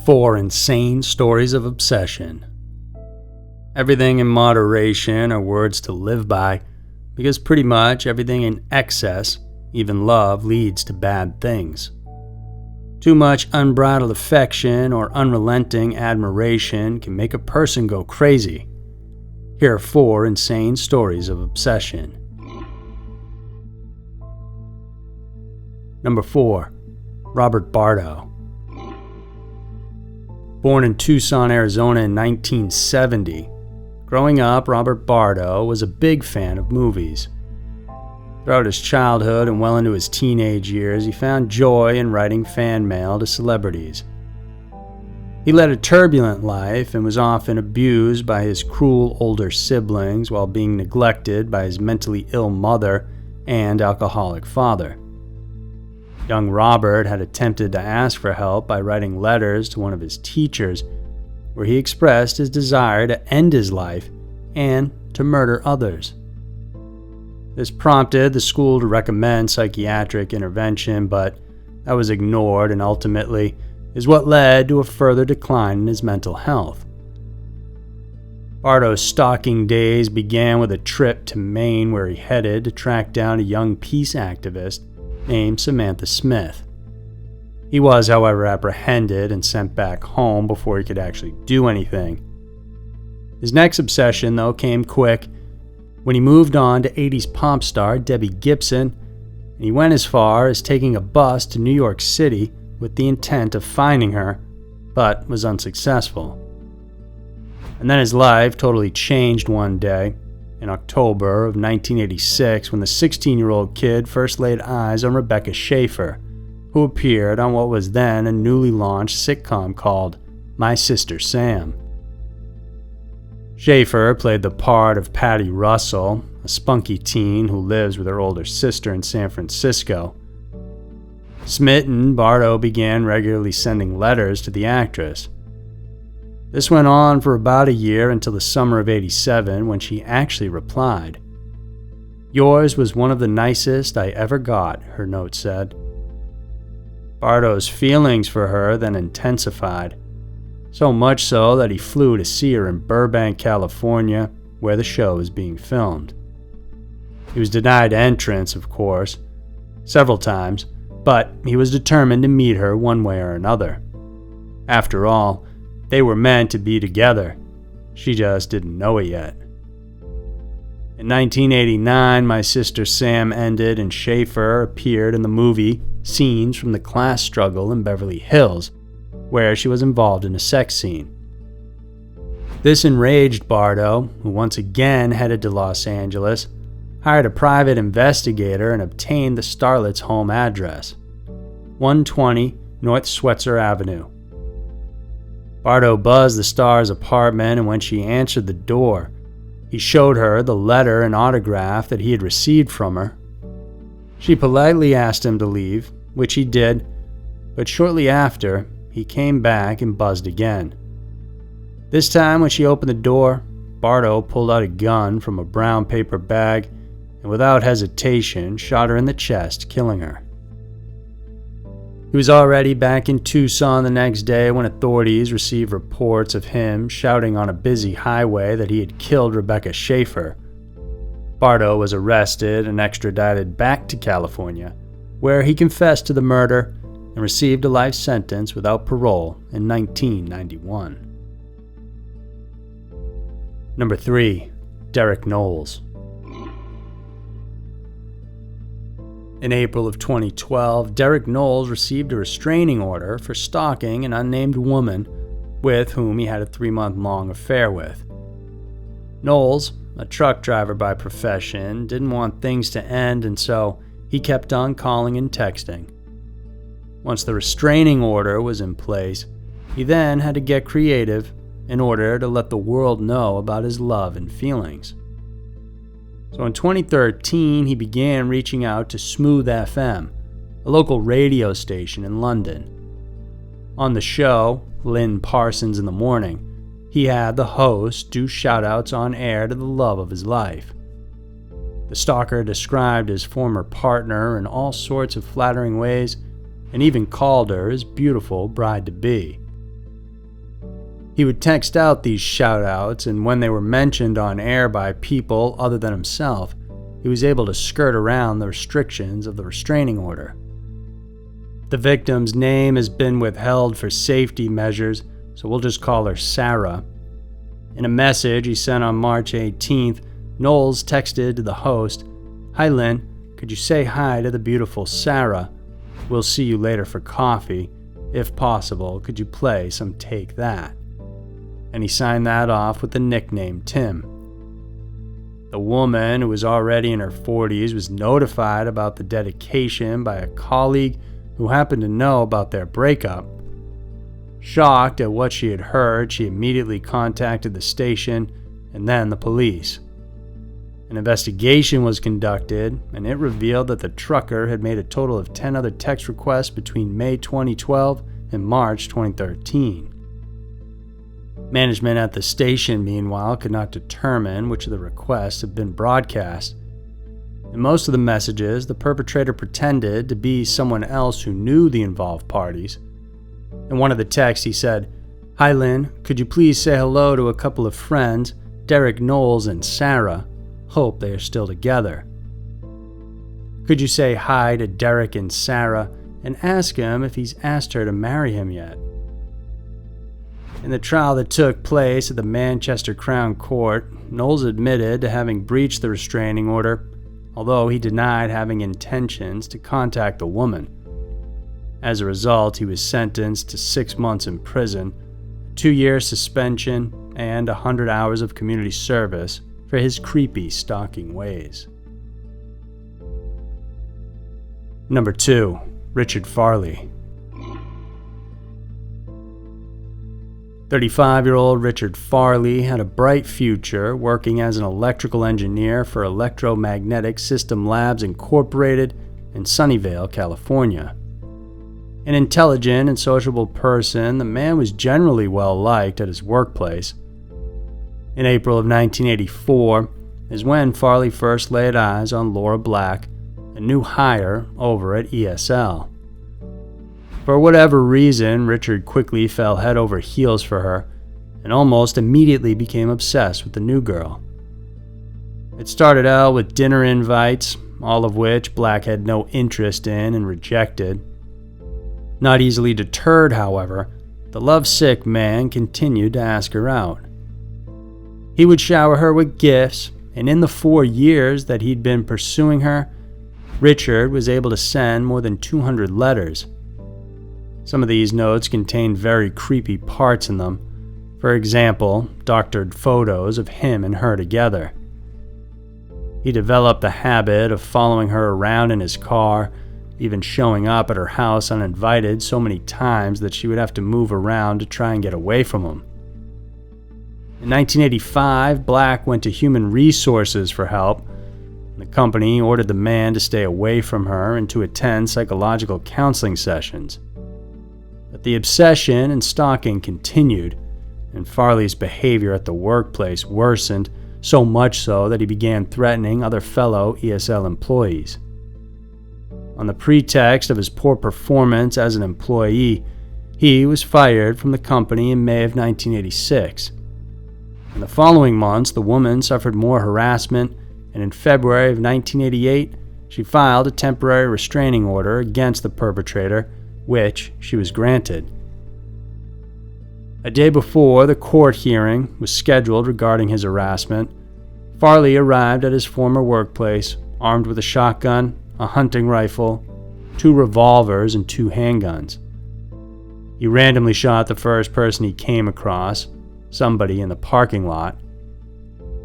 4 insane stories of obsession. Everything in moderation are words to live by, because pretty much everything in excess, even love, leads to bad things. Too much unbridled affection or unrelenting admiration can make a person go crazy. Here are 4 insane stories of obsession. Number 4. Robert Bardo. Born in Tucson, Arizona in 1970, growing up, Robert Bardo was a big fan of movies. Throughout his childhood and well into his teenage years, he found joy in writing fan mail to celebrities. He led a turbulent life and was often abused by his cruel older siblings while being neglected by his mentally ill mother and alcoholic father. Young Robert had attempted to ask for help by writing letters to one of his teachers, where he expressed his desire to end his life and to murder others. This prompted the school to recommend psychiatric intervention, but that was ignored and ultimately is what led to a further decline in his mental health. Bardo's stalking days began with a trip to Maine, where he headed to track down a young peace activist named Samantha Smith. He was, however, apprehended and sent back home before he could actually do anything. His next obsession, though, came quick when he moved on to 80s pop star Debbie Gibson, and he went as far as taking a bus to New York City with the intent of finding her, but was unsuccessful. And then his life totally changed one day, in October of 1986, when the 16-year-old kid first laid eyes on Rebecca Schaefer, who appeared on what was then a newly launched sitcom called My Sister Sam. Schaefer played the part of Patty Russell, a spunky teen who lives with her older sister in San Francisco. Smitten, Bardo began regularly sending letters to the actress. This went on for about a year until the summer of '87, when she actually replied. "Yours was one of the nicest I ever got," her note said. Bardo's feelings for her then intensified, so much so that he flew to see her in Burbank, California, where the show was being filmed. He was denied entrance, of course, several times, but he was determined to meet her one way or another. After all, they were meant to be together. She just didn't know it yet. In 1989, My Sister Sam ended and Schaefer appeared in the movie Scenes from the Class Struggle in Beverly Hills, where she was involved in a sex scene. This enraged Bardo, who once again headed to Los Angeles, hired a private investigator and obtained the starlet's home address, 120 North Swetzer Avenue. Bardo buzzed the star's apartment, and when she answered the door, he showed her the letter and autograph that he had received from her. She politely asked him to leave, which he did, but shortly after, he came back and buzzed again. This time, when she opened the door, Bardo pulled out a gun from a brown paper bag and without hesitation shot her in the chest, killing her. He was already back in Tucson the next day when authorities received reports of him shouting on a busy highway that he had killed Rebecca Schaefer. Bardo was arrested and extradited back to California, where he confessed to the murder and received a life sentence without parole in 1991. Number 3. Derrick Knowles. In April of 2012, Derrick Knowles received a restraining order for stalking an unnamed woman with whom he had a 3-month-long affair with. Knowles, a truck driver by profession, didn't want things to end, and so he kept on calling and texting. Once the restraining order was in place, he then had to get creative in order to let the world know about his love and feelings. So in 2013, he began reaching out to Smooth FM, a local radio station in London. On the show, Lynn Parsons in the Morning, he had the host do shoutouts on air to the love of his life. The stalker described his former partner in all sorts of flattering ways and even called her his beautiful bride-to-be. He would text out these shout-outs, and when they were mentioned on air by people other than himself, he was able to skirt around the restrictions of the restraining order. The victim's name has been withheld for safety measures, so we'll just call her Sarah. In a message he sent on March 18th, Knowles texted to the host, "Hi Lynn, could you say hi to the beautiful Sarah? We'll see you later for coffee. If possible, could you play some Take That?" And he signed that off with the nickname Tim. The woman, who was already in her 40s, was notified about the dedication by a colleague who happened to know about their breakup. Shocked at what she had heard, she immediately contacted the station and then the police. An investigation was conducted, and it revealed that the trucker had made a total of 10 other text requests between May 2012 and March 2013. Management at the station, meanwhile, could not determine which of the requests had been broadcast. In most of the messages, the perpetrator pretended to be someone else who knew the involved parties. In one of the texts, he said, "Hi Lynn, could you please say hello to a couple of friends, Derrick, Knowles, and Sarah? Hope they are still together. Could you say hi to Derrick and Sarah and ask him if he's asked her to marry him yet?" In the trial that took place at the Manchester Crown Court, Knowles admitted to having breached the restraining order, although he denied having intentions to contact the woman. As a result, he was sentenced to 6 months in prison, a 2-year suspension, and 100 hours of community service for his creepy stalking ways. Number 2. Richard Farley. 35-year-old Richard Farley had a bright future working as an electrical engineer for Electromagnetic System Labs Incorporated in Sunnyvale, California. An intelligent and sociable person, the man was generally well liked at his workplace. In April of 1984 is when Farley first laid eyes on Laura Black, a new hire over at ESL. For whatever reason, Richard quickly fell head over heels for her and almost immediately became obsessed with the new girl. It started out with dinner invites, all of which Black had no interest in and rejected. Not easily deterred, however, the lovesick man continued to ask her out. He would shower her with gifts, and in the 4 years that he'd been pursuing her, Richard was able to send more than 200 letters. Some of these notes contained very creepy parts in them. For example, doctored photos of him and her together. He developed the habit of following her around in his car, even showing up at her house uninvited so many times that she would have to move around to try and get away from him. In 1985, Black went to Human Resources for help. The company ordered the man to stay away from her and to attend psychological counseling sessions. But the obsession and stalking continued, and Farley's behavior at the workplace worsened, so much so that he began threatening other fellow ESL employees. On the pretext of his poor performance as an employee, he was fired from the company in May of 1986. In the following months, the woman suffered more harassment, and in February of 1988, she filed a temporary restraining order against the perpetrator, which she was granted. A day before the court hearing was scheduled regarding his harassment, Farley arrived at his former workplace armed with a shotgun, a hunting rifle, 2 revolvers, and 2 handguns. He randomly shot the first person he came across, somebody in the parking lot.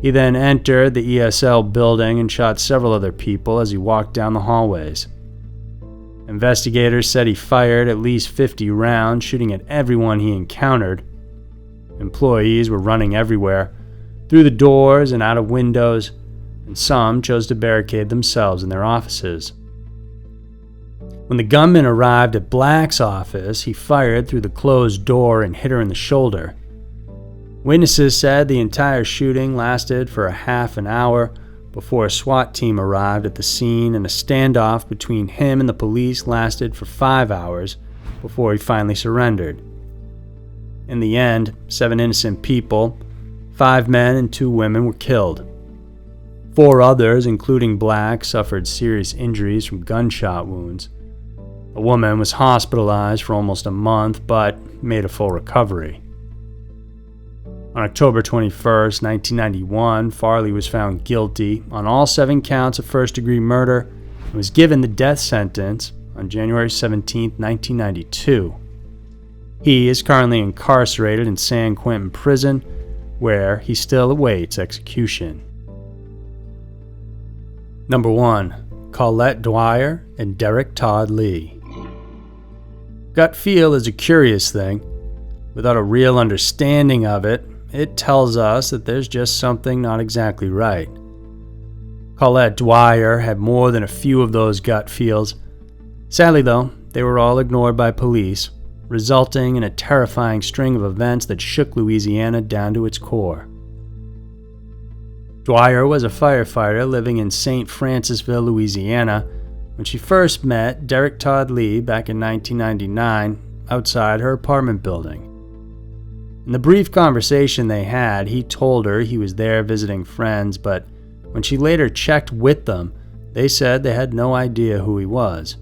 He then entered the ESL building and shot several other people as he walked down the hallways. Investigators said he fired at least 50 rounds, shooting at everyone he encountered. Employees were running everywhere, through the doors and out of windows, and some chose to barricade themselves in their offices. When the gunman arrived at Black's office, he fired through the closed door and hit her in the shoulder. Witnesses said the entire shooting lasted for a half an hour before a SWAT team arrived at the scene, and a standoff between him and the police lasted for 5 hours before he finally surrendered. In the end, 7 innocent people, 5 men and 2 women, were killed. 4 others, including Black, suffered serious injuries from gunshot wounds. A woman was hospitalized for almost a month, but made a full recovery. On October 21, 1991, Farley was found guilty on all 7 counts of first-degree murder and was given the death sentence on January 17, 1992. He is currently incarcerated in San Quentin Prison, where he still awaits execution. Number 1. Colette Dwyer and Derrick Todd Lee. Gut feel is a curious thing. Without a real understanding of it, it tells us that there's just something not exactly right. Colette Dwyer had more than a few of those gut feels. Sadly, though, they were all ignored by police, resulting in a terrifying string of events that shook Louisiana down to its core. Dwyer was a firefighter living in St. Francisville, Louisiana, when she first met Derrick Todd Lee back in 1999 outside her apartment building. In the brief conversation they had, he told her he was there visiting friends, but when she later checked with them, they said they had no idea who he was.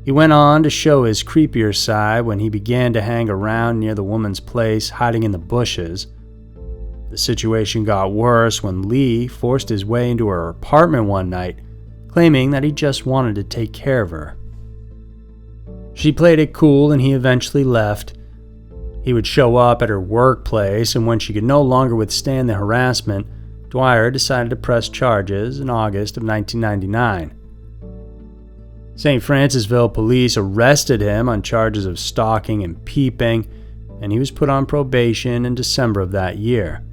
He went on to show his creepier side when he began to hang around near the woman's place, hiding in the bushes. The situation got worse when Lee forced his way into her apartment one night, claiming that he just wanted to take care of her. She played it cool and he eventually left. He would show up at her workplace, and when she could no longer withstand the harassment, Dwyer decided to press charges in August of 1999. St. Francisville police arrested him on charges of stalking and peeping, and he was put on probation in December of that year.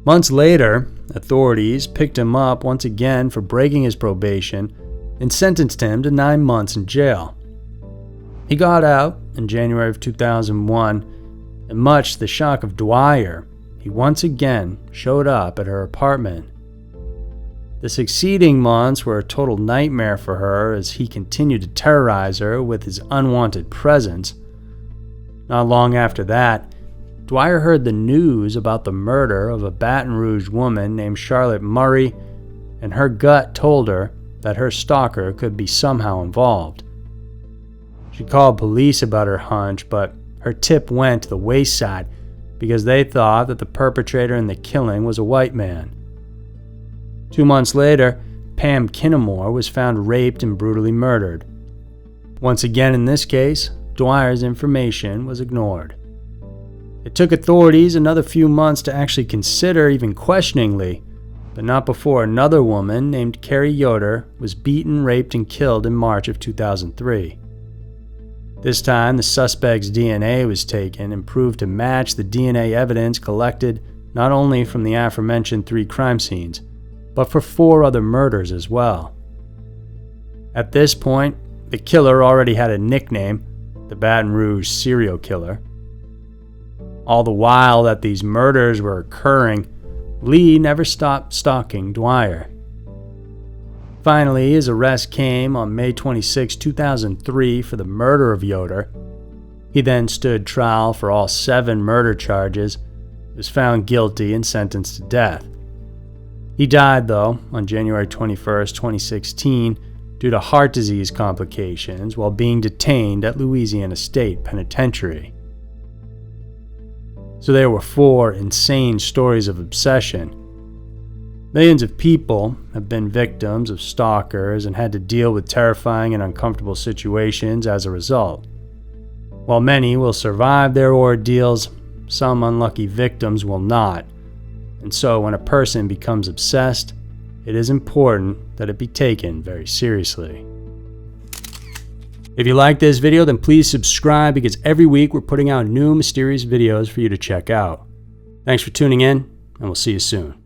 Months later, authorities picked him up once again for breaking his probation and sentenced him to 9 months in jail. He got out in January of 2001, and much to the shock of Dwyer, he once again showed up at her apartment. The succeeding months were a total nightmare for her as he continued to terrorize her with his unwanted presence. Not long after that, Dwyer heard the news about the murder of a Baton Rouge woman named Charlotte Murray, and her gut told her that her stalker could be somehow involved. She called police about her hunch, but her tip went to the wayside because they thought that the perpetrator in the killing was a white man. 2 months later, Pam Kinnamore was found raped and brutally murdered. Once again in this case, Dwyer's information was ignored. It took authorities another few months to actually consider even questioning Lee, but not before another woman named Carrie Yoder was beaten, raped, and killed in March of 2003. This time, the suspect's DNA was taken and proved to match the DNA evidence collected not only from the aforementioned 3 crime scenes, but for 4 other murders as well. At this point, the killer already had a nickname, the Baton Rouge serial killer. All the while that these murders were occurring, Lee never stopped stalking Dwyer. Finally, his arrest came on May 26, 2003 for the murder of Yoder. He then stood trial for all 7 murder charges, was found guilty and sentenced to death. He died, though, on January 21, 2016 due to heart disease complications while being detained at Louisiana State Penitentiary. So there were 4 insane stories of obsession. Millions of people have been victims of stalkers and had to deal with terrifying and uncomfortable situations as a result. While many will survive their ordeals, some unlucky victims will not. And so when a person becomes obsessed, it is important that it be taken very seriously. If you like this video, then please subscribe because every week we're putting out new mysterious videos for you to check out. Thanks for tuning in, and we'll see you soon.